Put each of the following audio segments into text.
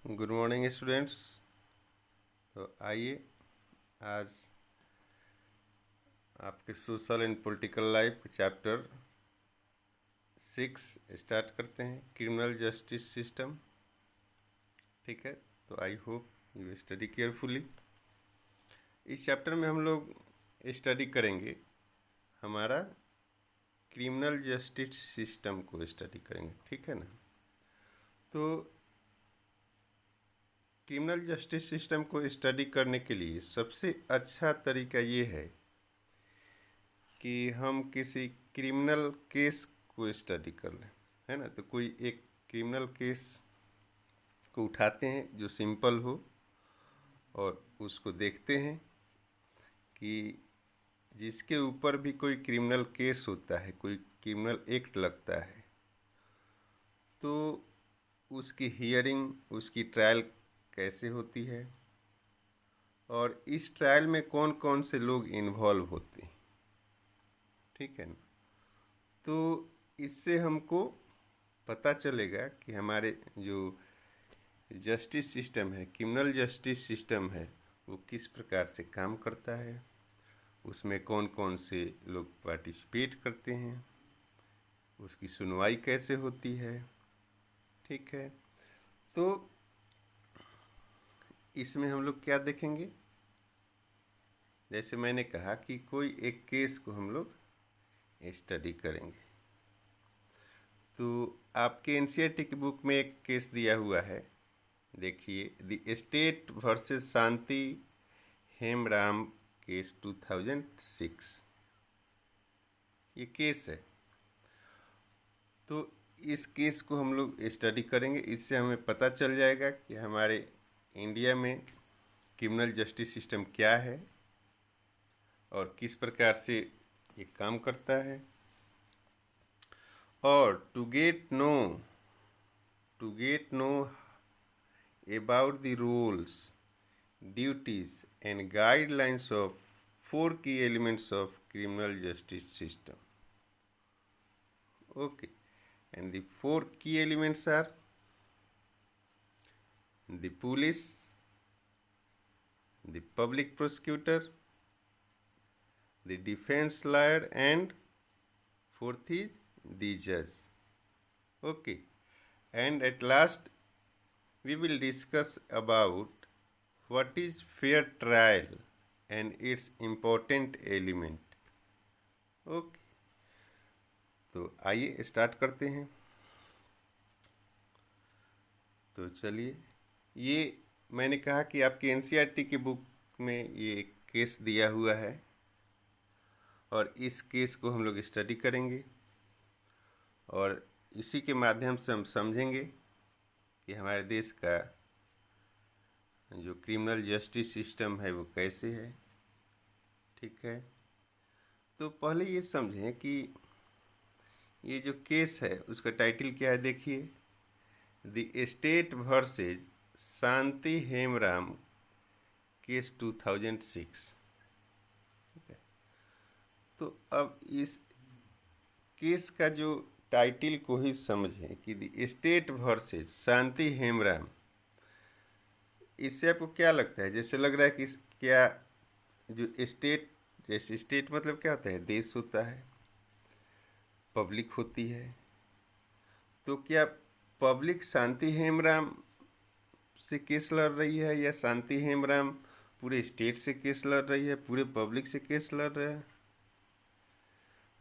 Good morning students. तो आइए आज आपके social and political life chapter 6 start करते हैं, क्रिमिनल जस्टिस सिस्टम। ठीक है, तो I hope you study carefully. इस चैप्टर में हम लोग स्टडी करेंगे हमारा क्रिमिनल जस्टिस सिस्टम को स्टडी करेंगे। ठीक है ना। तो क्रिमिनल जस्टिस सिस्टम को स्टडी करने के लिए सबसे अच्छा तरीका ये है कि हम किसी क्रिमिनल केस को स्टडी कर लें, है ना। तो कोई एक क्रिमिनल केस को उठाते हैं जो सिंपल हो और उसको देखते हैं कि जिसके ऊपर भी कोई क्रिमिनल केस होता है, कोई क्रिमिनल एक्ट लगता है, तो उसकी हियरिंग, उसकी ट्रायल कैसे होती है और इस ट्रायल में कौन कौन से लोग इन्वॉल्व होते हैं। ठीक है ना। तो इससे हमको पता चलेगा कि हमारे जो जस्टिस सिस्टम है, क्रिमिनल जस्टिस सिस्टम है, वो किस प्रकार से काम करता है, उसमें कौन कौन से लोग पार्टिसिपेट करते हैं, उसकी सुनवाई कैसे होती है। ठीक है। तो इसमें हम लोग क्या देखेंगे, जैसे मैंने कहा कि कोई एक केस को हम लोग स्टडी करेंगे। तो आपके एनसीईआरटी की बुक में एक केस दिया हुआ है, देखिए, the state versus Shanti Hemram case 2006 ये केस है। तो इस केस को हम लोग स्टडी करेंगे। इससे हमें पता चल जाएगा कि हमारे इंडिया में क्रिमिनल जस्टिस सिस्टम क्या है और किस प्रकार से ये काम करता है। और to get know about the rules, duties and guidelines of 4 key elements of criminal justice system. Okay, and the 4 key elements are the police, the public prosecutor, the defense lawyer, and fourth is the judge. Okay, and at last we will discuss about what is fair trial and its important element. Okay, तो आइए start करते हैं। तो चलिए, ये मैंने कहा कि आपकी एनसीईआरटी की बुक में ये एक केस दिया हुआ है और इस केस को हम लोग स्टडी करेंगे और इसी के माध्यम से हम समझेंगे कि हमारे देश का जो क्रिमिनल जस्टिस सिस्टम है वो कैसे है। ठीक है। तो पहले ये समझें कि ये जो केस है उसका टाइटल क्या है। देखिए, the state versus Shanti Hemram case 2006। ठीक है। तो अब इस केस का जो टाइटल को ही समझें कि द स्टेट वर्सेज शांति हेमराम, इससे आपको क्या लगता है? जैसे लग रहा है कि क्या जो स्टेट, जैसे स्टेट मतलब क्या होता है? देश होता है, पब्लिक होती है। तो क्या पब्लिक शांति हेमराम से केस लड़ रही है या शांति हेमराम पूरे स्टेट से केस लड़ रही है, पूरे पब्लिक से केस लड़ रहा है?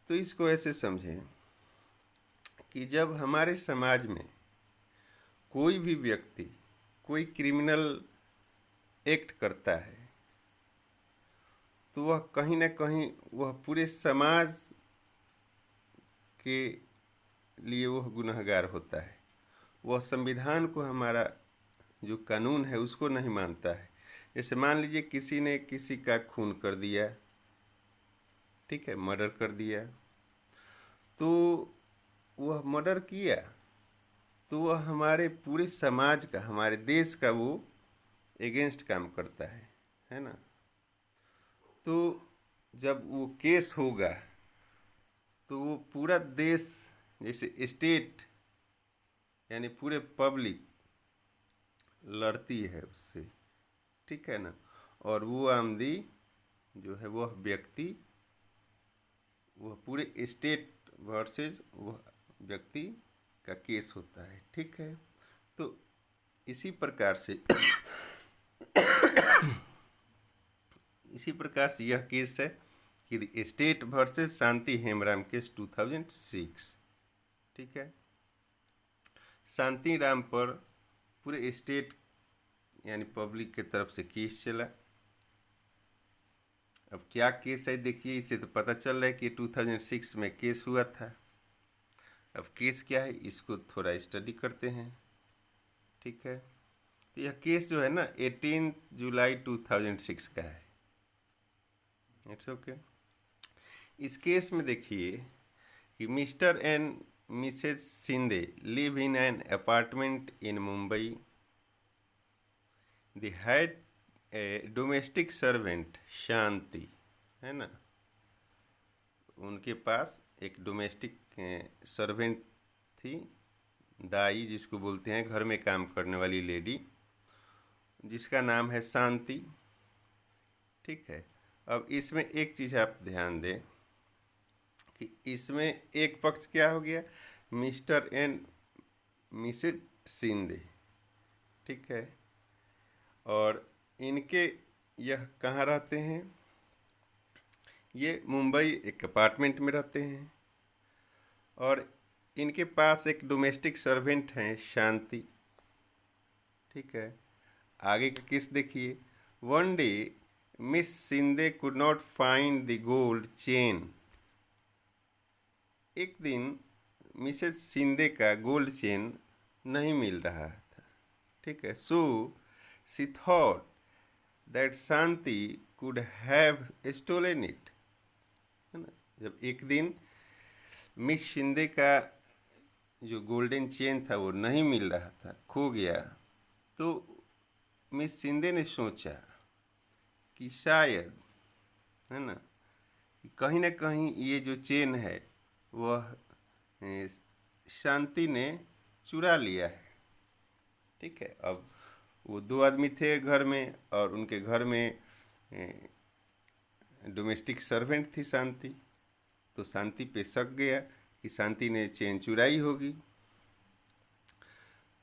तो इसको ऐसे समझें कि जब हमारे समाज में कोई भी व्यक्ति कोई क्रिमिनल एक्ट करता है तो वह कहीं ना कहीं वह पूरे समाज के लिए वह गुनहगार होता है। वह संविधान को, हमारा जो कानून है उसको नहीं मानता है। जैसे मान लीजिए किसी ने किसी का खून कर दिया, ठीक है, मर्डर कर दिया, तो वह मर्डर किया तो वह हमारे पूरे समाज का, हमारे देश का वो एगेंस्ट काम करता है ना। तो जब वो केस होगा तो वो पूरा देश, जैसे स्टेट यानी पूरे पब्लिक, लड़ती है उससे, ठीक है ना। और वो आमदी जो है वह व्यक्ति, वह पूरे स्टेट वर्सेस वह व्यक्ति का केस होता है, ठीक है। तो इसी प्रकार से यह केस है कि स्टेट वर्सेस शांति हेमराम केस 2006, ठीक है। शांति राम पर पूरे स्टेट यानी पब्लिक के तरफ से केस चला। अब क्या केस है देखिए, इससे तो पता चल रहा है कि 2006 में केस हुआ था। अब केस क्या है इसको थोड़ा स्टडी करते हैं, ठीक है। तो यह केस जो है ना 18 जुलाई 2006 का है। It's okay. इस केस में देखिए कि mister and Mrs Shinde live in an apartment in Mumbai. They had a domestic servant Shanti, है ना। उनके पास एक डोमेस्टिक सर्वेंट थी, दाई जिसको बोलते हैं, घर में काम करने वाली लेडी, जिसका नाम है शांति, ठीक है। अब इसमें एक चीज़ आप ध्यान दें कि इसमें एक पक्ष क्या हो गया, मिस्टर एंड मिसेज शिंदे, ठीक है। और इनके यह कहाँ रहते हैं, ये मुंबई एक अपार्टमेंट में रहते हैं। और इनके पास एक डोमेस्टिक सर्वेंट हैं शांति, ठीक है। आगे का केस देखिए। One day miss Shinde could not find the gold chain. एक दिन मिसेस शिंदे का गोल्ड चेन नहीं मिल रहा था, ठीक है। So she thought that Shanti could have stolen it, है ना। जब एक दिन मिस शिंदे का जो गोल्डन चेन था वो नहीं मिल रहा था, खो गया, तो मिस शिंदे ने सोचा कि शायद, है ना, कहीं ना कहीं ये जो चेन है वह शांति ने चुरा लिया है, ठीक है। अब वो दो आदमी थे घर में और उनके घर में डोमेस्टिक सर्वेंट थी शांति, तो शांति पे शक गया कि शांति ने चेन चुराई होगी।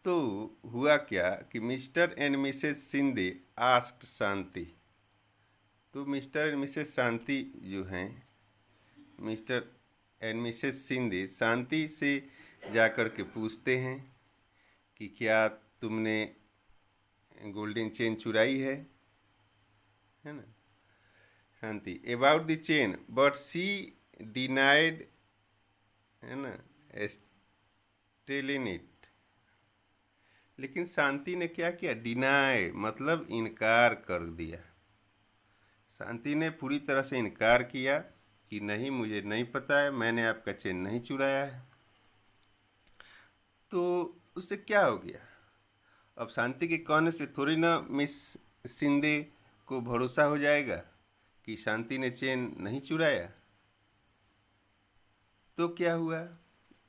तो हुआ क्या कि mister and Mrs Shinde asked Shanti. तो मिस्टर एंड मिसेस शांति जो हैं, mister and Mrs Shinde Shanti से जाकर के पूछते हैं कि क्या तुमने गोल्डन चेन चुराई है ना। Shanti about the chain but she denied, है ना, स्टेलिंग इट। लेकिन शांति ने क्या किया, डिनाई मतलब इनकार कर दिया। शांति ने पूरी तरह से इनकार किया कि नहीं, मुझे नहीं पता है, मैंने आपका चेन नहीं चुराया है। तो उससे क्या हो गया, अब शांति के कहने से थोड़ी ना मिस शिंदे को भरोसा हो जाएगा कि शांति ने चेन नहीं चुराया। तो क्या हुआ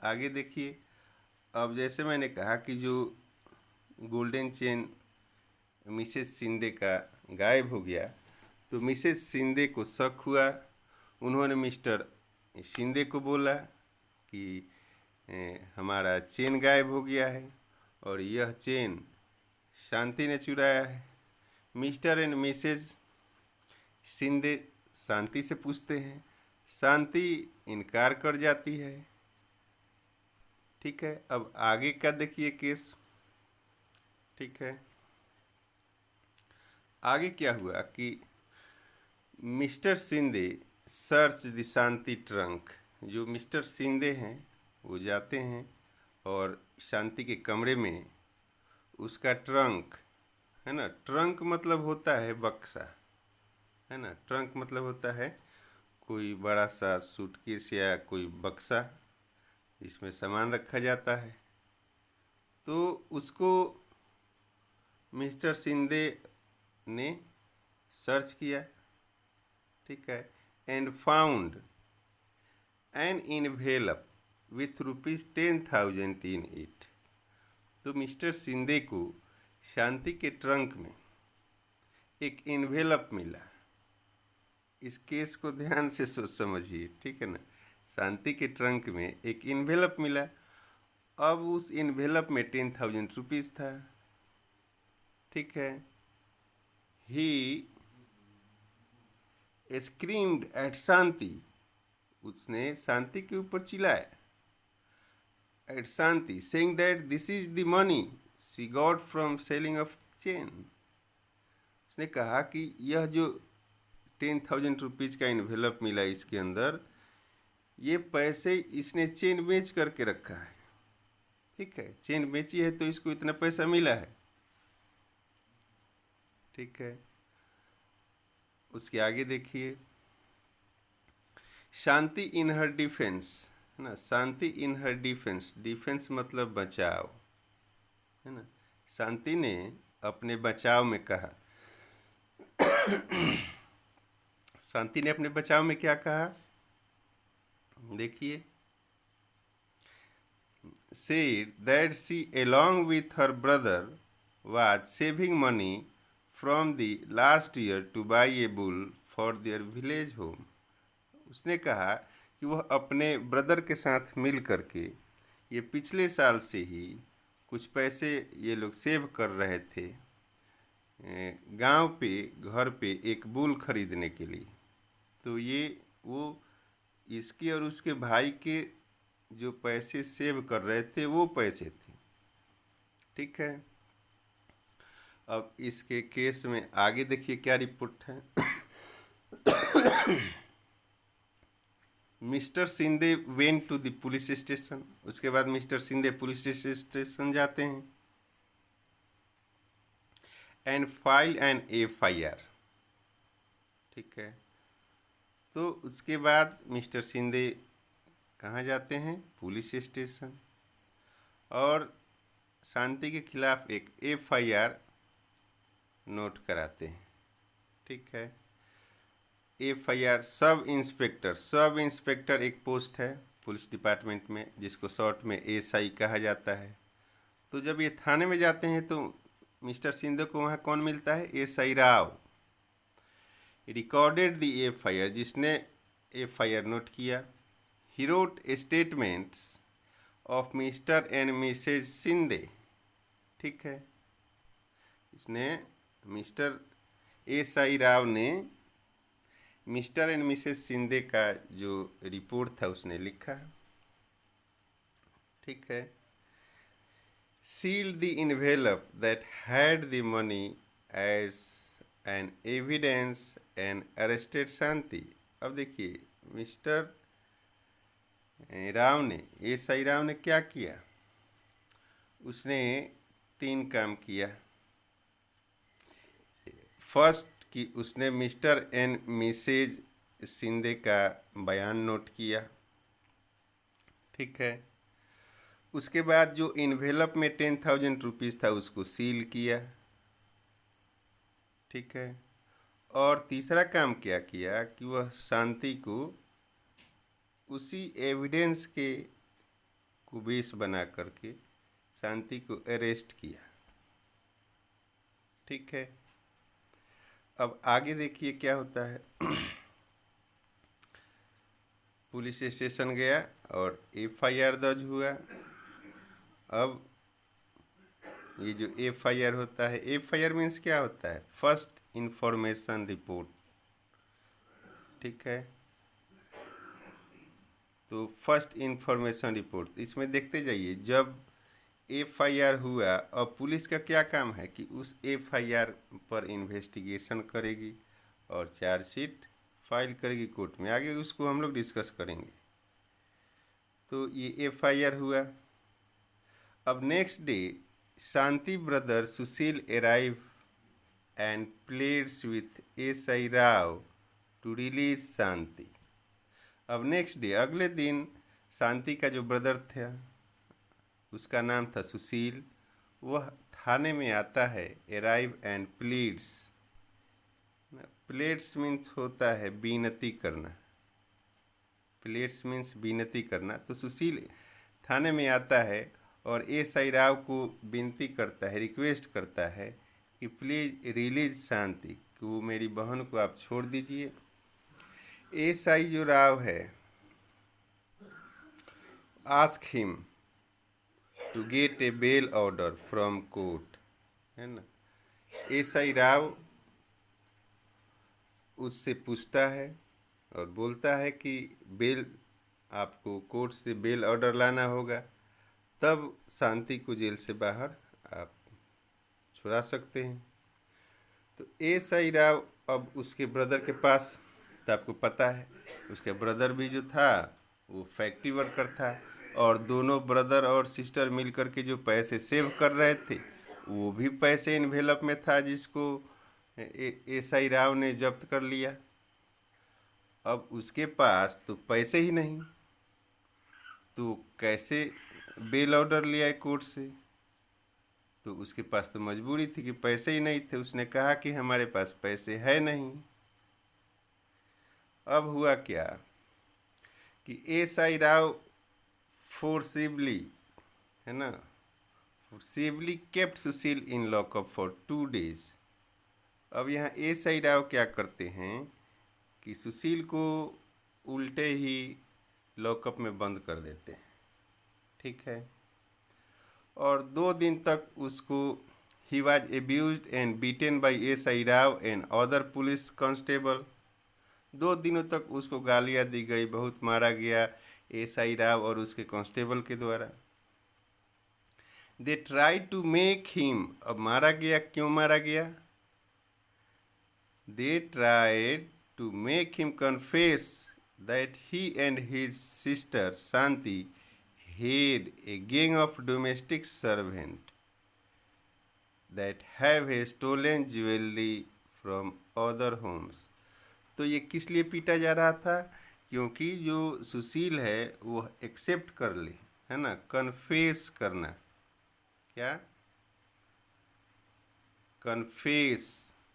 आगे देखिए। अब जैसे मैंने कहा कि जो गोल्डन चेन मिसेस शिंदे का गायब हो गया, तो मिसेस शिंदे को शक हुआ। उन्होंने मिस्टर शिंदे को बोला कि हमारा चेन गायब हो गया है और यह चेन शांति ने चुराया है। Mister and Mrs Shinde Shanti से पूछते हैं, शांति इनकार कर जाती है, ठीक है। अब आगे का देखिए केस, ठीक है। आगे क्या हुआ कि mister Shinde search the Shanti trunk. जो मिस्टर शिंदे हैं वो जाते हैं और शांति के कमरे में उसका ट्रंक, है ना, ट्रंक मतलब होता है बक्सा, है ना। ट्रंक मतलब होता है कोई बड़ा सा सूटकेस या कोई बक्सा जिसमें सामान रखा जाता है। तो उसको मिस्टर शिंदे ने सर्च किया, ठीक है, and found an envelope with ₹10,000 in it. तो मिस्टर शिंदे को शांति के ट्रंक में एक इन्वेलप मिला। इस केस को ध्यान से सोच समझिए, ठीक है ना। शांति के ट्रंक में एक इन्वेलप मिला। अब उस इन्वेलप में 10,000 रुपीज़ था, ठीक है। ही स्क्रीम्ड एट शांति, उसने शांति के ऊपर चिल्लाया, at Shanti, saying that this is the money she got from selling of chain. उसने कहा कि यह जो 10,000 रुपीज़ का इन्वेलप मिला, इसके अंदर ये पैसे इसने चेन बेच करके रखा है, ठीक है। चेन बेची है तो इसको इतना पैसा मिला है, ठीक है। उसके आगे देखिए, शांति इन हर डिफेंस, है ना। शांति इन हर डिफेंस, डिफेंस मतलब बचाव, है ना। शांति ने अपने बचाव में कहा, शांति ने अपने बचाव में क्या कहा, देखिए। said that she along with her brother was saving money from the last year to buy a bull for their village home। उसने कहा कि वह अपने ब्रदर के साथ मिल करके ये पिछले साल से ही कुछ पैसे ये लोग सेव कर रहे थे गांव पे घर पे एक बुल खरीदने के लिए। तो ये वो इसके और उसके भाई के जो पैसे सेव कर रहे थे वो पैसे थे, ठीक है। अब इसके केस में आगे देखिए क्या रिपोर्ट है। Mr Shinde went to the police station. उसके बाद मिस्टर शिंदे पुलिस स्टेशन जाते हैं एंड फाइल एन FIR, ठीक है। तो उसके बाद मिस्टर शिंदे कहाँ जाते हैं, पुलिस स्टेशन, और शांति के खिलाफ एक FIR नोट कराते हैं, ठीक है। FIR सब इंस्पेक्टर एक पोस्ट है पुलिस डिपार्टमेंट में, जिसको शॉर्ट में SI कहा जाता है। तो जब ये थाने में जाते हैं तो मिस्टर शिंदे को वहाँ कौन मिलता है, SI Rao. Recorded the FIR, जिसने FIR नोट किया। He wrote statements of Mr and Mrs Shinde, ठीक है। इसने मिस्टर SI राव ने मिस्टर एंड मिसेज शिंदे का जो रिपोर्ट था उसने लिखा, ठीक है। sealed the envelope that had the money as an evidence and arrested शांति। अब देखिए मिस्टर राव ने, SI राव ने क्या किया, उसने 3 काम किया। फर्स्ट कि उसने मिस्टर एंड मिसेज शिंदे का बयान नोट किया, ठीक है। उसके बाद जो इन्वेलप में 10,000 रुपीज़ था उसको सील किया, ठीक है। और तीसरा काम क्या किया कि वह शांति को उसी एविडेंस के को बेस बना करके शांति को अरेस्ट किया, ठीक है। अब आगे देखिए क्या होता है। पुलिस स्टेशन गया और FIR दर्ज हुआ। अब ये जो FIR होता है, FIR मीन्स क्या होता है, फर्स्ट इंफॉर्मेशन रिपोर्ट, ठीक है। तो फर्स्ट इंफॉर्मेशन रिपोर्ट इसमें देखते जाइए, जब FIR हुआ और पुलिस का क्या काम है कि उस FIR पर इन्वेस्टिगेशन करेगी और चार्जशीट फाइल करेगी कोर्ट में। आगे उसको हम लोग डिस्कस करेंगे। तो ये FIR हुआ। अब next day Shanti brother Sushil arrive and pleads with SI Rao to release Shanti. अब नेक्स्ट डे अगले दिन शांति का जो ब्रदर था उसका नाम था सुशील, वह थाने में आता है। अराइव एंड प्लीड्स, प्लेड्स मीन्स होता है विनती करना, प्लेड्स मीन्स विनती करना। तो सुशील थाने में आता है और एएसआई राव को विनती करता है, रिक्वेस्ट करता है कि प्लीज़ रिलीज शांति, कि वो मेरी बहन को आप छोड़ दीजिए। एएसआई जो राव है, ask him to get a bail order from court, है ना। एएसआई राव उससे पूछता है और बोलता है कि बेल, आपको कोर्ट से बेल ऑर्डर लाना होगा, तब शांति को जेल से बाहर आप छुड़ा सकते हैं। तो एएसआई राव अब उसके ब्रदर के पास, तो आपको पता है उसके ब्रदर भी जो था वो फैक्ट्री वर्कर था, और दोनों ब्रदर और सिस्टर मिलकर के जो पैसे सेव कर रहे थे वो भी पैसे इन्वेलप में था, जिसको एएसआई राव ने जब्त कर लिया। अब उसके पास तो पैसे ही नहीं, तो कैसे बेल ऑर्डर लिया है कोर्ट से। तो उसके पास तो मजबूरी थी कि पैसे ही नहीं थे। उसने कहा कि हमारे पास पैसे है नहीं। अब हुआ क्या कि एएसआई राव फोर्सिबली, है ना, forcibly kept Sushil in lockup for 2 days। अब यहाँ एएसआई राव क्या करते हैं कि सुशील को उल्टे ही लॉकअप में बंद कर देते हैं, ठीक है। और 2 दिन तक उसको he was abused and beaten by ASI Rao and other police constable. 2 दिनों तक उसको गालियाँ दी गई, बहुत मारा गया एएसआई राव और उसके कांस्टेबल के द्वारा। They try to make him, अब मारा गया, क्यों मारा गया? They tried to make him confess that he and his sister Shanti had a gang of domestic servants that have stolen jewelry from other homes। तो ये किस लिए पीटा जा रहा था? क्योंकि जो सुशील है वो एक्सेप्ट कर ले, है ना, कन्फेस करना। क्या? कन्फेस,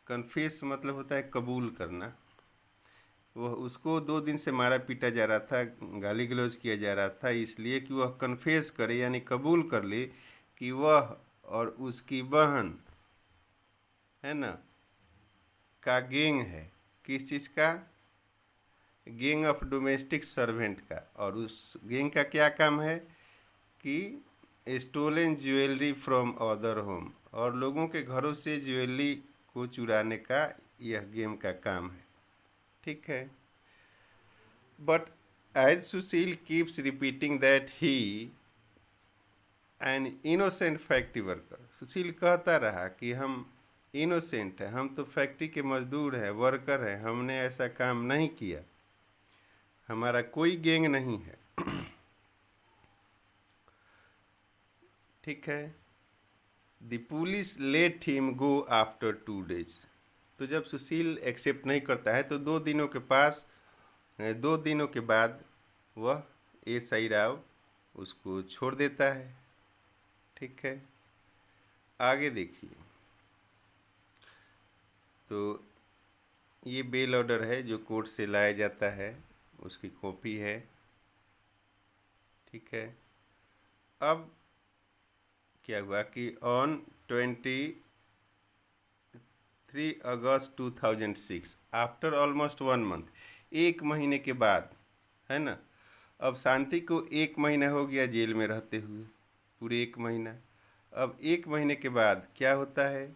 कन्फेस मतलब होता है कबूल करना। वह उसको 2 दिन से मारा पीटा जा रहा था, गाली गलौज किया जा रहा था, इसलिए कि वह कन्फेस करे, यानी कबूल कर ले कि वह और उसकी बहन, है ना, का गैंग है। किस चीज़ का? गैंग ऑफ डोमेस्टिक सर्वेंट का। और उस गैंग का क्या काम है कि stolen jewellery from other home, और लोगों के घरों से ज्वेलरी को चुराने का यह गैंग का काम है, ठीक है। But as Sushil keeps repeating that he an innocent factory worker, Sushil कहता रहा कि हम इनोसेंट है, हम तो फैक्ट्री के मजदूर हैं, वर्कर हैं, हमने ऐसा काम नहीं किया, हमारा कोई गैंग नहीं है, ठीक है। The police let him go after 2 days। तो जब सुशील एक्सेप्ट नहीं करता है तो 2 दिनों के पास, 2 दिनों के बाद वह एएसआई राव उसको छोड़ देता है, ठीक है। आगे देखिए, तो ये बेल ऑर्डर है जो कोर्ट से लाया जाता है, उसकी कॉपी है, ठीक है। अब क्या हुआ कि on 23 August 2006, after almost 1 month, 1 महीने के बाद, है ना, अब शांति को 1 महीना हो गया जेल में रहते हुए, पूरे 1 महीना। अब 1 महीने के बाद क्या होता है?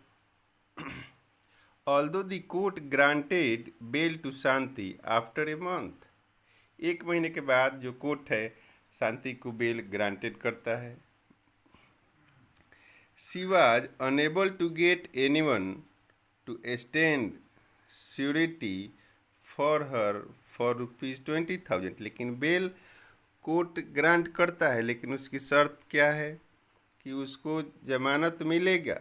Although the court granted bail to Shanti after a month, 1 महीने के बाद जो कोर्ट है शांति को बेल ग्रांटेड करता है। She was unable to get anyone to stand surety for her for ₹20,000। लेकिन बेल कोर्ट ग्रांट करता है, लेकिन उसकी शर्त क्या है कि उसको जमानत मिलेगा,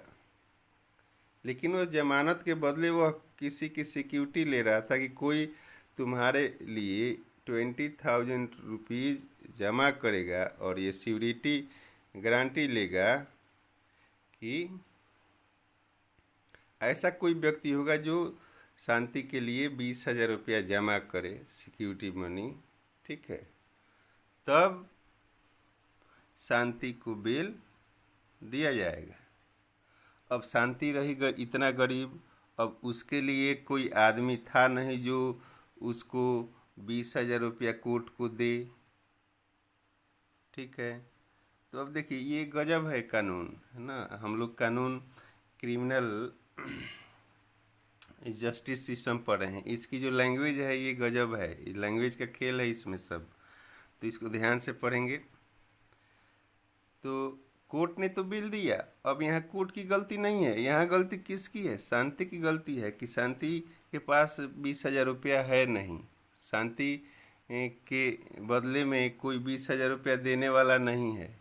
लेकिन वो जमानत के बदले वह किसी की सिक्योरिटी ले रहा था कि कोई तुम्हारे लिए ₹20,000 जमा करेगा और ये सिक्योरिटी गारंटी लेगा कि ऐसा कोई व्यक्ति होगा जो शांति के लिए 20,000 रुपया जमा करे, सिक्योरिटी मनी, ठीक है। तब शांति को बेल दिया जाएगा। अब शांति रही इतना गरीब, अब उसके लिए कोई आदमी था नहीं जो उसको 20,000 रुपया कोर्ट को दे। ठीक है, तो अब देखिए ये गजब है कानून, है ना। हम लोग कानून क्रिमिनल जस्टिस सिस्टम पढ़ रहे हैं, इसकी जो लैंग्वेज है ये गजब है, लैंग्वेज का खेल है इसमें सब, तो इसको ध्यान से पढ़ेंगे। तो कोर्ट ने तो बिल दिया, अब यहाँ कोर्ट की गलती नहीं है, यहाँ गलती किसकी है? शांति की गलती है कि शांति के पास 20,000 रुपया है नहीं, शांति के बदले में कोई 20,000 रुपया देने वाला नहीं है।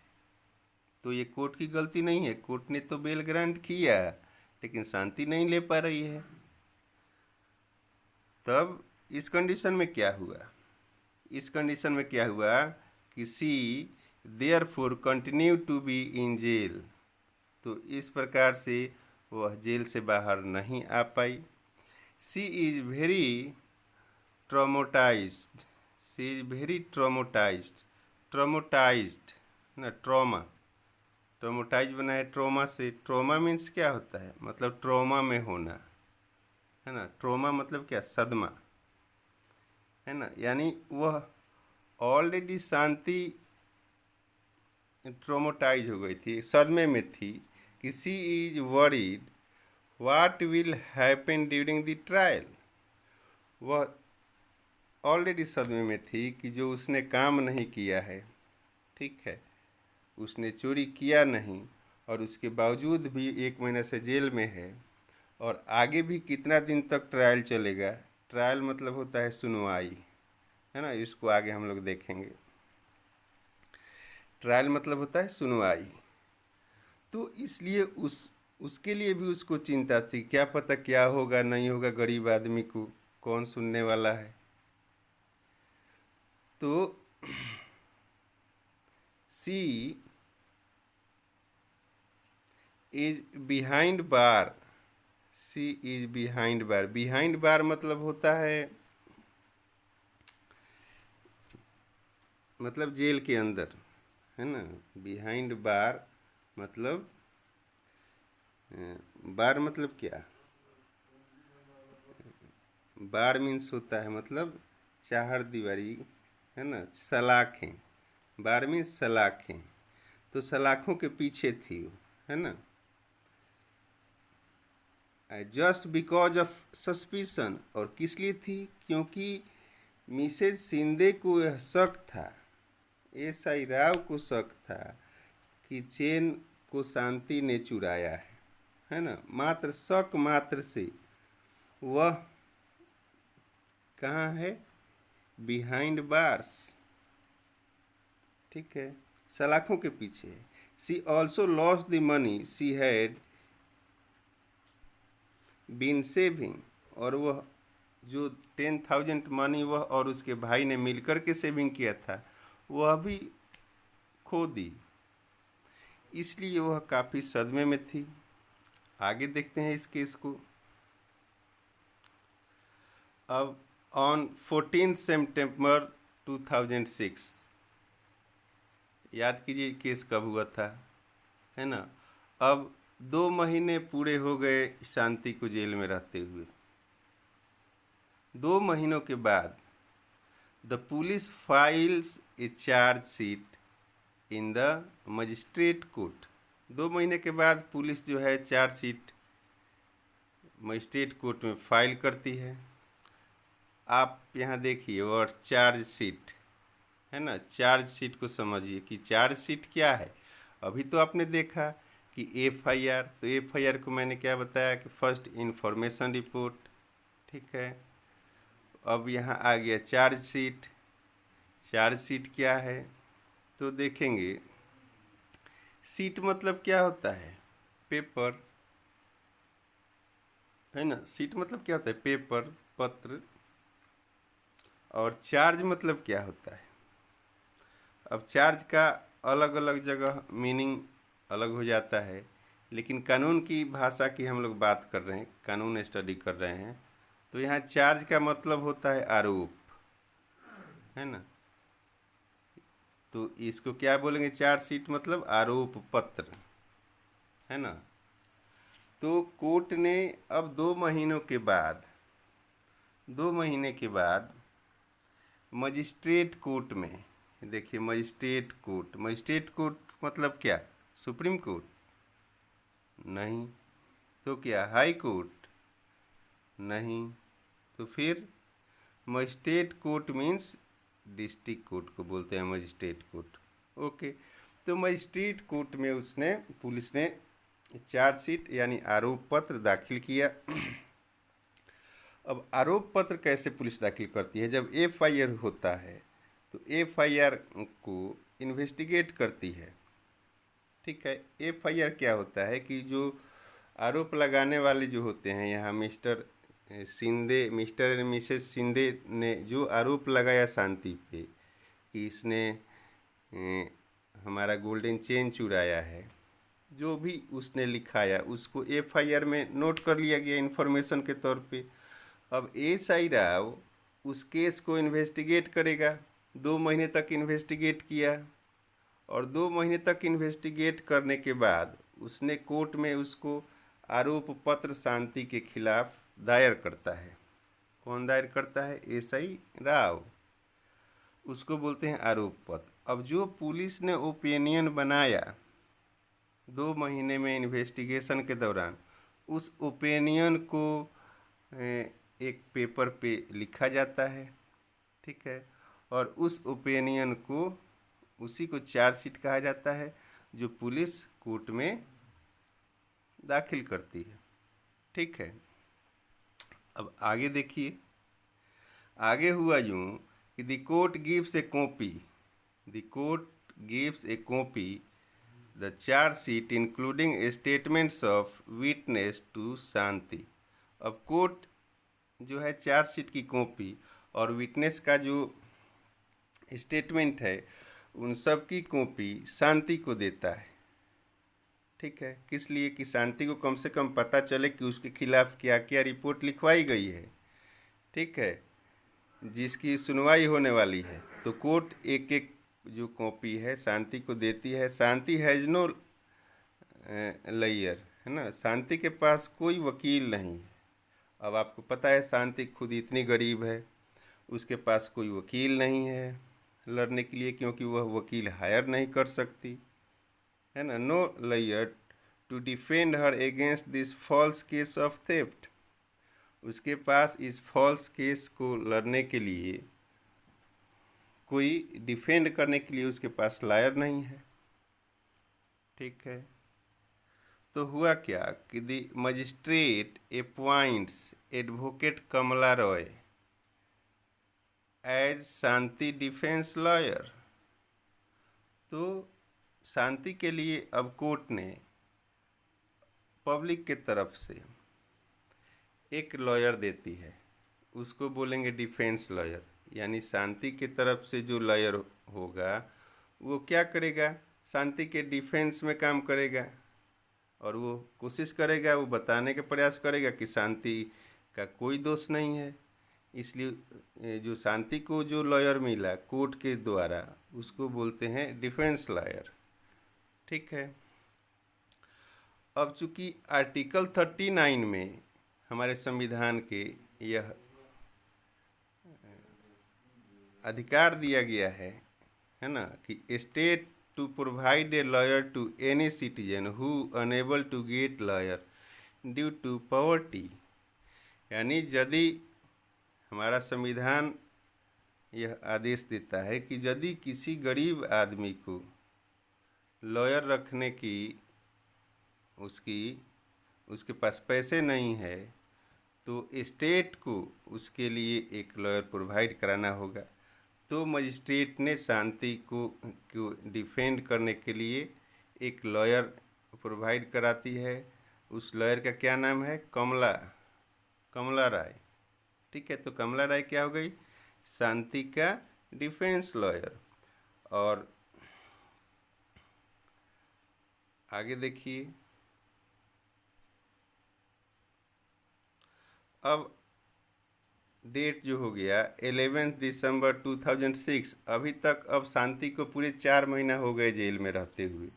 तो ये कोर्ट की गलती नहीं है, कोर्ट ने तो बेल ग्रांट किया लेकिन शांति नहीं ले पा रही है। तब इस कंडीशन में क्या हुआ? इस कंडीशन में क्या हुआ कि she therefore continue to be in jail, तो इस प्रकार से वह जेल से बाहर नहीं आ पाई। She is very traumatized, she is very traumatized, traumatized ना, ट्रॉमा, ट्रॉमोटाइज बना है ट्रॉमा से। ट्रॉमा मीन्स क्या होता है? मतलब ट्रॉमा में होना, है ना। ट्रॉमा मतलब क्या? सदमा, है ना। यानी वह ऑलरेडी शांति ट्रोमोटाइज हो गई थी, सदमे में थी कि she is worried what will happen during the trial. वह ऑलरेडी सदमे में थी कि जो उसने काम नहीं किया है, ठीक है, उसने चोरी किया नहीं और उसके बावजूद भी 1 महीना से जेल में है, और आगे भी कितना दिन तक ट्रायल चलेगा। ट्रायल मतलब होता है सुनवाई, है ना, इसको आगे हम लोग देखेंगे। ट्रायल मतलब होता है सुनवाई। तो इसलिए उसके लिए भी उसको चिंता थी, क्या पता क्या होगा नहीं होगा, गरीब आदमी को कौन सुनने वाला है। तो she is behind bar, she is behind bar. Behind bar मतलब होता है, मतलब जेल के अंदर, है ना। बिहाइंड बार मतलब, बार मतलब क्या? बार मीन्स होता है मतलब चार दीवारी, है ना, सलाखें। बार मीन्स सलाखें, तो सलाखों के पीछे थी वो, है ना। जस्ट बिकॉज ऑफ सस्पिशन, और किस लिए थी? क्योंकि मिसेज शिंदे को यह शक था, एसआई राव को शक था कि चेन को शांति ने चुराया है ना। मात्र शक मात्र से वह कहाँ है? बिहाइंड बार्स, ठीक है, सलाखों के पीछे है। She also lost the money she had been saving, और वह जो 10,000 मनी वह और उसके भाई ने मिलकर के सेविंग किया था वह भी खो दी, इसलिए वह काफ़ी सदमे में थी। आगे देखते हैं इस केस को। अब ऑन 14 सितंबर 2006, याद कीजिए केस कब हुआ था, है ना। अब 2 महीने पूरे हो गए शांति को जेल में रहते हुए। 2 महीनों के बाद the police files A chargesheet in the magistrate court. 2 महीने के बाद पुलिस जो है चार्जशीट मजिस्ट्रेट कोर्ट में फाइल करती है। आप यहाँ देखिए और चार्जशीट, है ना, चार्जशीट को समझिए कि चार्जशीट क्या है। अभी तो आपने देखा कि एफआईआर, तो एफआईआर को मैंने क्या बताया कि फर्स्ट इंफॉर्मेशन रिपोर्ट, ठीक है। अब यहाँ आ गया चार्जशीट। चार्जशीट क्या है तो देखेंगे। सीट मतलब क्या होता है? पेपर, है ना। सीट मतलब क्या होता है? पेपर, पत्र। और चार्ज मतलब क्या होता है? अब चार्ज का अलग अलग जगह मीनिंग अलग हो जाता है, लेकिन कानून की भाषा की हम लोग बात कर रहे हैं, कानून स्टडी कर रहे हैं, तो यहाँ चार्ज का मतलब होता है आरोप, है ना। तो इसको क्या बोलेंगे, चार्जशीट मतलब आरोप पत्र, है ना। तो कोर्ट ने अब 2 महीनों के बाद, 2 महीने के बाद मजिस्ट्रेट कोर्ट में, देखिए मजिस्ट्रेट कोर्ट, मजिस्ट्रेट कोर्ट मतलब क्या, सुप्रीम कोर्ट नहीं, तो क्या हाई कोर्ट नहीं, तो फिर magistrate court means district court को बोलते हैं मजिस्ट्रेट कोर्ट। ओके, तो मजिस्ट्रेट कोर्ट में उसने, पुलिस ने चार्जशीट यानी आरोप पत्र दाखिल किया। अब आरोप पत्र कैसे पुलिस दाखिल करती है, जब एफआईआर होता है तो एफआईआर को इन्वेस्टिगेट करती है। ठीक है, एफआईआर क्या होता है कि जो आरोप लगाने वाले जो होते हैं, यहाँ mister mister and Mrs Shinde ने जो आरोप लगाया शांति पे कि इसने हमारा गोल्डन चेन चुराया है, जो भी उसने लिखाया उसको एफआईआर में नोट कर लिया गया इन्फॉर्मेशन के तौर पे। अब एसआई राव उस केस को इन्वेस्टिगेट करेगा। 2 महीने तक इन्वेस्टिगेट किया, और 2 महीने तक इन्वेस्टिगेट करने के बाद उसने कोर्ट में उसको आरोप पत्र शांति के खिलाफ दायर करता है। कौन दायर करता है, एसआई राव, उसको बोलते हैं आरोप पत्र। अब जो पुलिस ने ओपिनियन बनाया 2 महीने में इन्वेस्टिगेशन के दौरान, उस ओपिनियन को एक पेपर पे लिखा जाता है। ठीक है, और उस ओपिनियन को, उसी को चार्जशीट कहा जाता है, जो पुलिस कोर्ट में दाखिल करती है। ठीक है, अब आगे देखिए, आगे हुआ यूँ कि the court gives a copy, the court gives a copy the chargesheet including statements of witness to Shanti. अब कोर्ट जो है चार्जशीट की कॉपी और विटनेस का जो स्टेटमेंट है उन सब की कॉपी शांति को देता है। ठीक है, किस लिए, कि शांति को कम से कम पता चले कि उसके खिलाफ क्या क्या रिपोर्ट लिखवाई गई है। ठीक है, जिसकी सुनवाई होने वाली है, तो कोर्ट एक एक जो कॉपी है शांति को देती है। शांति हैज़ नो लॉयर, है ना, शांति के पास कोई वकील नहीं है। अब आपको पता है शांति खुद इतनी गरीब है, उसके पास कोई वकील नहीं है लड़ने के लिए, क्योंकि वह वकील हायर नहीं कर सकती, है ना। No lawyer to defend her against this false case of theft, उसके पास इस फॉल्स केस को लड़ने के लिए, कोई डिफेंड करने के लिए उसके पास लॉयर नहीं है। ठीक है, तो हुआ क्या कि the magistrate appoints advocate Kamala Roy as Shanti defence lawyer. तो शांति के लिए अब कोर्ट ने पब्लिक के तरफ से एक लॉयर देती है, उसको बोलेंगे डिफेंस लॉयर। यानी शांति के तरफ से जो लॉयर होगा वो क्या करेगा, शांति के डिफेंस में काम करेगा, और वो कोशिश करेगा, वो बताने का प्रयास करेगा कि शांति का कोई दोष नहीं है। इसलिए जो शांति को जो लॉयर मिला कोर्ट के द्वारा, उसको बोलते हैं डिफेंस लॉयर। ठीक है, अब चूंकि आर्टिकल 39 में हमारे संविधान के यह अधिकार दिया गया है ना, कि state to provide a lawyer to any citizen who unable to get lawyer due to poverty. यानी यदि हमारा संविधान यह आदेश देता है कि यदि किसी गरीब आदमी को लॉयर रखने की उसके पास पैसे नहीं है, तो स्टेट को उसके लिए एक लॉयर प्रोवाइड कराना होगा। तो मजिस्ट्रेट ने शांति को डिफेंड करने के लिए एक लॉयर प्रोवाइड कराती है। उस लॉयर का क्या नाम है, कमला राय। ठीक है, तो कमला राय क्या हो गई, शांति का डिफेंस लॉयर। और आगे देखिए, अब डेट जो हो गया 11 दिसंबर 2006, अभी तक अब शांति को पूरे 4 महीना हो गए जेल में रहते हुए।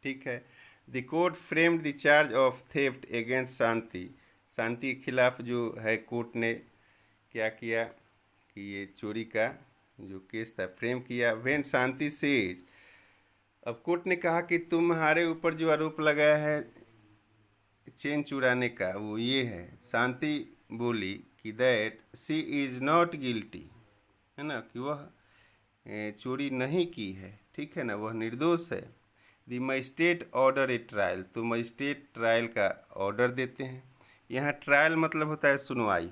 ठीक है। The court framed the charge of theft against Shanti, Shanti के खिलाफ जो है कोर्ट ने क्या किया कि ये चोरी का जो केस था फ्रेम किया। व्हेन शांति सेज, अब कोर्ट ने कहा कि तुम्हारे ऊपर जो आरोप लगाया है चेन चुराने का वो ये है। शांति बोली कि that she is not guilty, है ना, कि वह चोरी नहीं की है। ठीक है ना, वह निर्दोष है। The magistrate order A trial, तो मजिस्ट्रेट ट्रायल का ऑर्डर देते हैं। यहाँ ट्रायल मतलब होता है सुनवाई,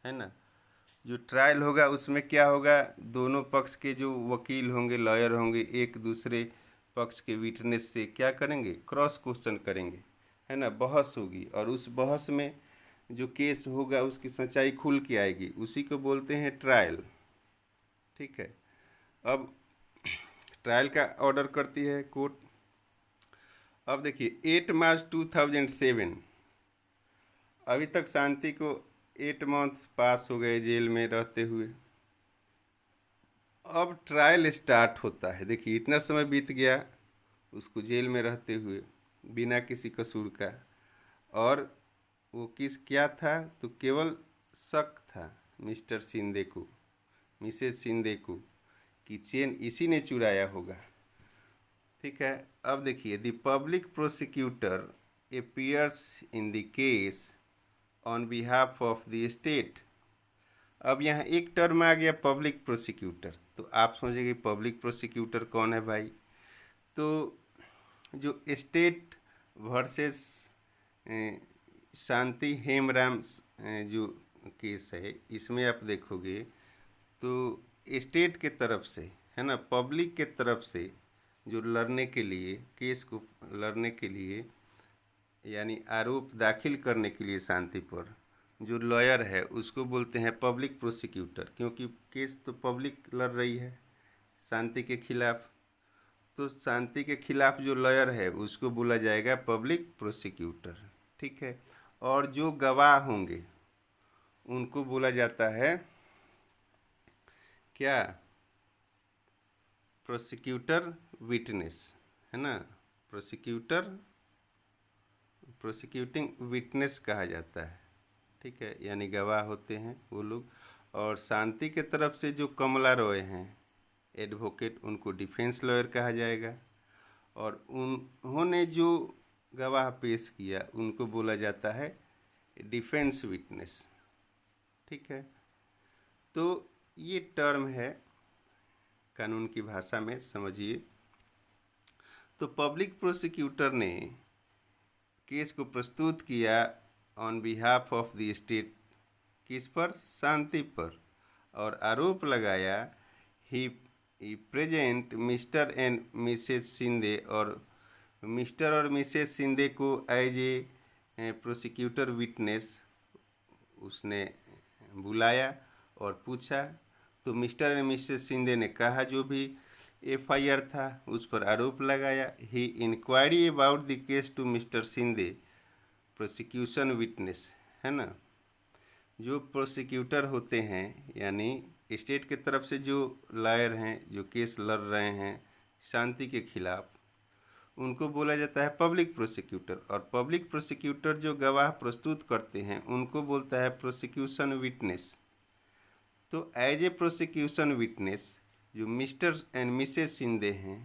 है ना। जो ट्रायल होगा उसमें क्या होगा, दोनों पक्ष के जो वकील होंगे, लॉयर होंगे, एक दूसरे पक्ष के विटनेस से क्या करेंगे, क्रॉस क्वेश्चन करेंगे, है ना, बहस होगी। और उस बहस में जो केस होगा उसकी सच्चाई खुल के आएगी, उसी को बोलते हैं ट्रायल। ठीक है। अब ट्रायल का ऑर्डर करती है कोर्ट। अब देखिए 8 मार्च 2007, अभी तक शांति को 8 मंथ्स पास हो गए जेल में रहते हुए। अब ट्रायल स्टार्ट होता है। देखिए इतना समय बीत गया उसको जेल में रहते हुए बिना किसी कसूर का, और वो क्या था, तो केवल शक था मिस्टर शिंदे को, मिसेज शिंदे को, कि चेन इसी ने चुराया होगा। ठीक है। अब देखिए the public prosecutor appears in the case on behalf of the state. अब यहाँ एक टर्म आ गया पब्लिक प्रोसिक्यूटर, तो आप सोचेंगे पब्लिक प्रोसिक्यूटर कौन है भाई। तो जो स्टेट वर्सेस शांति हेमराम जो केस है, इसमें आप देखोगे तो स्टेट के तरफ से, है ना, पब्लिक के तरफ से जो लड़ने के लिए, केस को लड़ने के लिए, यानी आरोप दाखिल करने के लिए शांति पर जो लॉयर है उसको बोलते हैं पब्लिक प्रोसिक्यूटर, क्योंकि केस तो पब्लिक लड़ रही है शांति के खिलाफ। तो शांति के खिलाफ जो लॉयर है उसको बोला जाएगा पब्लिक प्रोसिक्यूटर। ठीक है। और जो गवाह होंगे उनको बोला जाता है क्या, प्रोसिक्यूटर विटनेस, है ना, प्रोसिक्यूटिंग विटनेस कहा जाता है। ठीक है, यानी गवाह होते हैं वो लोग। और शांति के तरफ से जो कमला रॉय हैं एडवोकेट, उनको डिफेंस लॉयर कहा जाएगा। और उन्होंने जो गवाह पेश किया उनको बोला जाता है डिफेंस विटनेस। ठीक है। तो ये टर्म है कानून की भाषा में, समझिए। तो पब्लिक प्रोसिक्यूटर ने केस को प्रस्तुत किया on behalf of the state, किस पर, शांति पर, और आरोप लगाया he present mister and Mrs Shinde, और मिस्टर और मिसेज शिंदे को एज ए प्रोसिक्यूटर विटनेस उसने बुलाया और पूछा। तो मिस्टर एंड मिसेज शिंदे ने कहा जो भी एफआईआर था उस पर आरोप लगाया। He inquiry about the case to mister Shinde prosecution witness, है ना। जो प्रोसिक्यूटर होते हैं यानी स्टेट के तरफ से जो लॉयर हैं जो केस लड़ रहे हैं शांति के खिलाफ, उनको बोला जाता है पब्लिक प्रोसिक्यूटर। और पब्लिक प्रोसिक्यूटर जो गवाह प्रस्तुत करते हैं उनको बोलता है प्रोसिक्यूशन विटनेस। तो एज ए प्रोसिक्यूशन विटनेस जो मिस्टर एंड मिसेज शिंदे हैं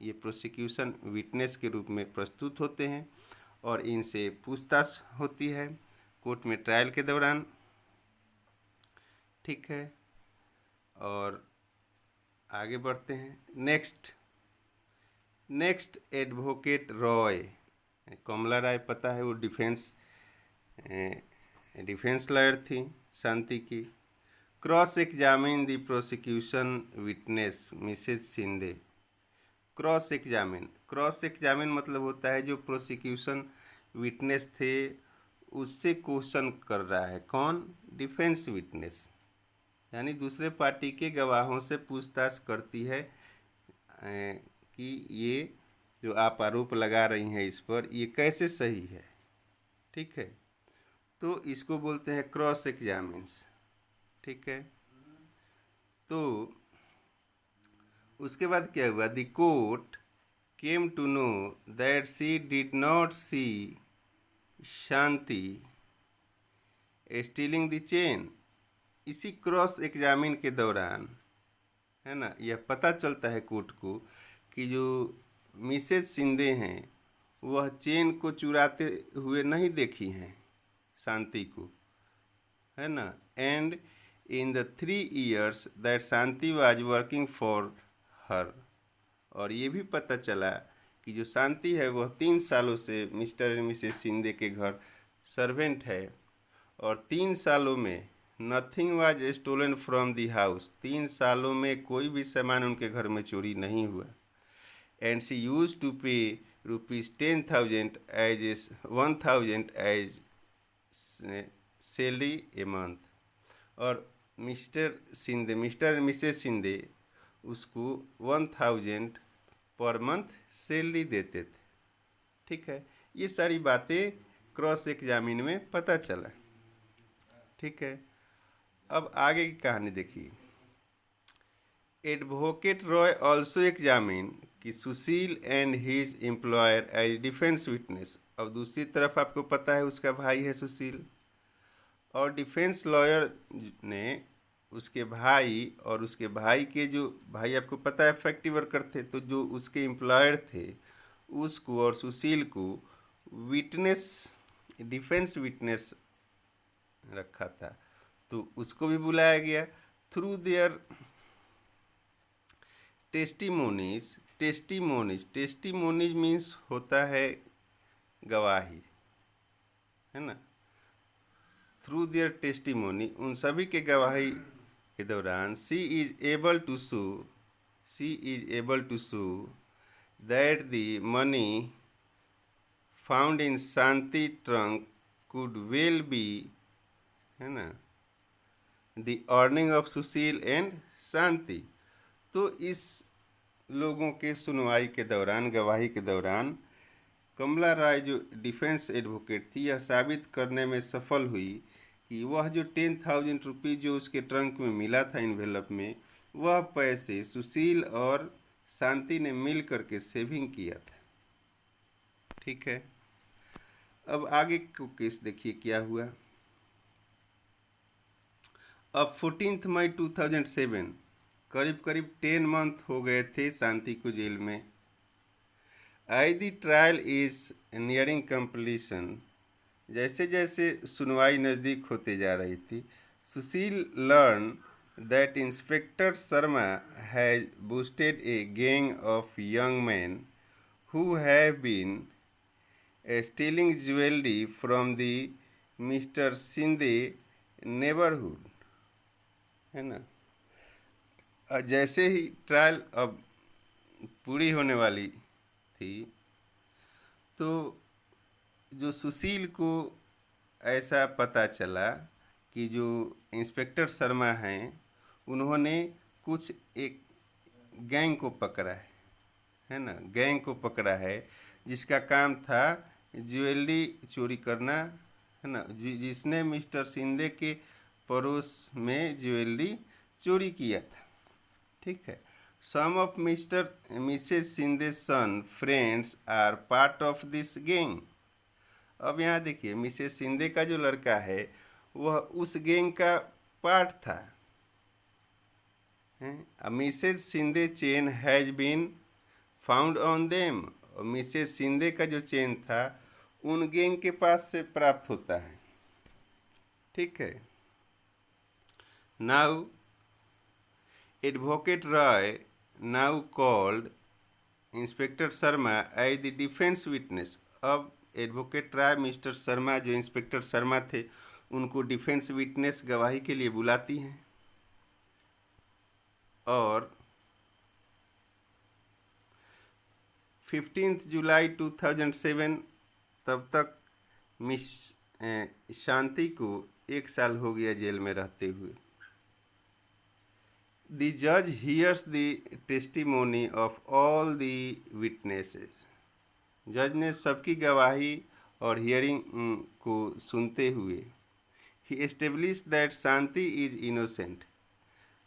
ये प्रोसिक्यूशन विटनेस के रूप में प्रस्तुत होते हैं और इनसे पूछताछ होती है कोर्ट में ट्रायल के दौरान। ठीक है। और आगे बढ़ते हैं। नेक्स्ट एडवोकेट रॉय, कमला राय पता है, वो डिफेंस लॉयर थी शांति की। Cross examine the prosecution witness Mrs Shinde. Cross examine मतलब होता है जो प्रोसिक्यूशन विटनेस थे उससे क्वेश्चन कर रहा है कौन, डिफेंस विटनेस, यानी दूसरे पार्टी के गवाहों से पूछताछ करती है कि ये जो आप आरोप लगा रही हैं इस पर ये कैसे सही है। ठीक है। तो इसको बोलते हैं क्रॉस एग्जामिन्स। ठीक है। तो उसके बाद क्या हुआ? The court came to know that she did not see Shanti stealing the chain. इसी क्रॉस एग्जामिन के दौरान, है ना, यह पता चलता है कोर्ट को कि जो मिसेज शिंदे हैं वह चेन को चुराते हुए नहीं देखी हैं शांति को, है ना। And in the 3 years that Shanti was working for her. और ये भी पता चला कि जो शांति है वह 3 सालों से मिस्टर एंड मिसेस शिंदे के घर सर्वेंट है, और 3 सालों में nothing was stolen from the house. 3 सालों में कोई भी सामान उनके घर में चोरी नहीं हुआ। And she use to pay ₹10,000 as 1,000 as salary a month. और मिस्टर मिसेस शिंदे उसको 1,000 पर मंथ सैलरी देते थे। ठीक है, ये सारी बातें क्रॉस एग्जामिन में पता चला। ठीक है, अब आगे की कहानी देखिए। एडवोकेट रॉय ऑल्सो एग्जामिन कि Sushil and his employer as defence witness. अब दूसरी तरफ आपको पता है उसका भाई है सुशील, और डिफेंस लॉयर ने उसके भाई और उसके भाई के जो भाई आपको पता है फैक्ट्री वर्कर थे, तो जो उसके एम्प्लॉयर थे उसको और सुशील को विटनेस, डिफेंस विटनेस रखा था, तो उसको भी बुलाया गया। Through their testimonies, testimonies means होता है गवाही, है ना। थ्रू देयर टेस्टिमोनी, उन सभी के गवाही के दौरान she is able to show that the money found in Shanti trunk could well be, है ना, the earning of Sushil and Shanti. तो इस लोगों के सुनवाई के दौरान, गवाही के दौरान, कमला राय जो डिफेंस एडवोकेट थी यह साबित करने में सफल हुई कि वह जो 10,000 रुपये जो उसके ट्रंक में मिला था इन्वेलप में, वह पैसे सुशील और शांति ने मिल करके सेविंग किया था। ठीक है, अब आगे को केस देखिए क्या हुआ। अब 14 मई 2007, करीब करीब 10 मंथ हो गए थे शांति को जेल में। I the trial is nearing completion, जैसे जैसे सुनवाई नज़दीक होते जा रही थी, Sushil learn that inspector Sharma has busted a gang of young man who have been stealing jewellery from the mister Shinde neighbourhood, है ना। जैसे ही ट्रायल अब पूरी होने वाली थी, तो जो सुशील को ऐसा पता चला कि जो इंस्पेक्टर शर्मा हैं उन्होंने कुछ एक गैंग को पकड़ा है ना, गैंग को पकड़ा है जिसका काम था ज्वेलरी चोरी करना, है ना, जिसने मिस्टर शिंदे के पड़ोस में ज्वेलरी चोरी किया था। ठीक है, some of mister Mrs Shinde son friends are part of this gang. अब यहाँ देखिए, मिसेस शिंदे का जो लड़का है वह उस गैंग का पार्ट था। Mrs Shinde chain has been found on them, और मिसेस शिंदे का जो चेन था उन गैंग के पास से प्राप्त होता है। ठीक है, now advocate Roy now called inspector Sharma as the defence witness. अब एडवोकेट रॉय मिस्टर शर्मा, जो इंस्पेक्टर शर्मा थे, उनको डिफेंस विटनेस गवाही के लिए बुलाती हैं। और 15 जुलाई 2007 तब तक मिस शांति को 1 साल हो गया जेल में रहते हुए। The judge hears the testimony of all the witnesses. जज ने सबकी गवाही और हियरिंग को सुनते हुए he establish that Shanti is innocent.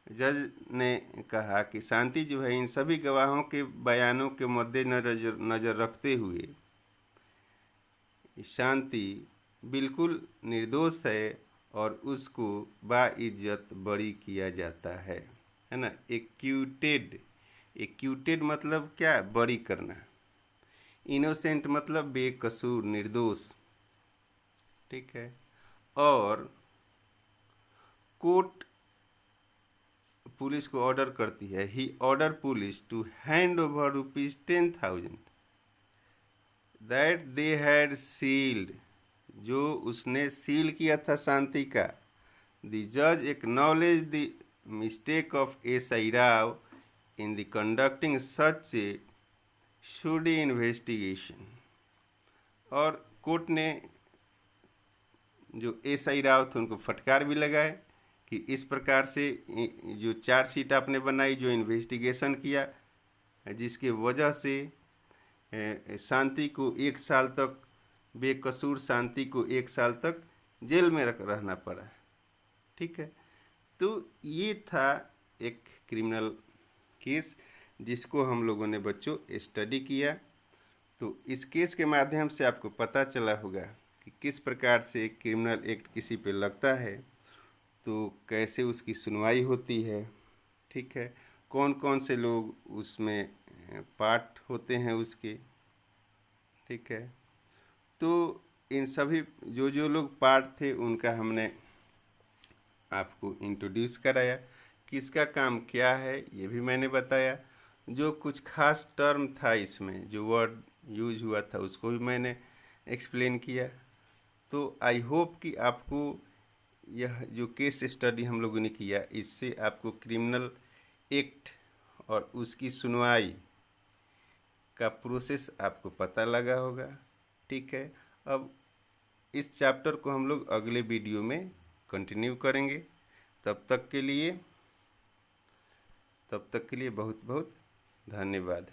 जज ने कहा कि शांति जो है इन सभी गवाहों के बयानों के मद्देनजर रखते हुए शांति बिल्कुल निर्दोष है और उसको बाइज्जत बरी किया जाता है ना। एक्यूटेड मतलब क्या, बरी करना। इनोसेंट मतलब बेकसूर, निर्दोष, ठीक है। और कोर्ट पुलिस को ऑर्डर करती है, he order police to hand over ₹10,000 that they had sealed, जो उसने सील किया था शांति का। द जज acknowledge the mistake of SI. Rao in the conducting such a shoddy investigation. और कोर्ट ने जो एस.आई. राव थे उनको फटकार भी लगाए कि इस प्रकार से जो चार्जशीट आपने बनाई, जो इन्वेस्टिगेशन किया, जिसके वजह से शांति को 1 साल तक, बेकसूर शांति को 1 साल तक जेल में रहना पड़ा, ठीक है। तो ये था एक क्रिमिनल केस जिसको हम लोगों ने बच्चों स्टडी किया। तो इस केस के माध्यम से आपको पता चला होगा कि किस प्रकार से एक क्रिमिनल एक्ट किसी पे लगता है तो कैसे उसकी सुनवाई होती है, ठीक है। कौन कौन से लोग उसमें पार्ट होते हैं उसके, ठीक है। तो इन सभी जो लोग पार्ट थे उनका हमने आपको इंट्रोड्यूस कराया, किसका काम क्या है ये भी मैंने बताया। जो कुछ खास टर्म था इसमें, जो वर्ड यूज हुआ था, उसको भी मैंने एक्सप्लेन किया। तो आई होप कि आपको यह जो केस स्टडी हम लोगों ने किया, इससे आपको क्रिमिनल एक्ट और उसकी सुनवाई का प्रोसेस आपको पता लगा होगा, ठीक है। अब इस चैप्टर को हम लोग अगले वीडियो में कंटिन्यू करेंगे। तब तक के लिए बहुत बहुत धन्यवाद।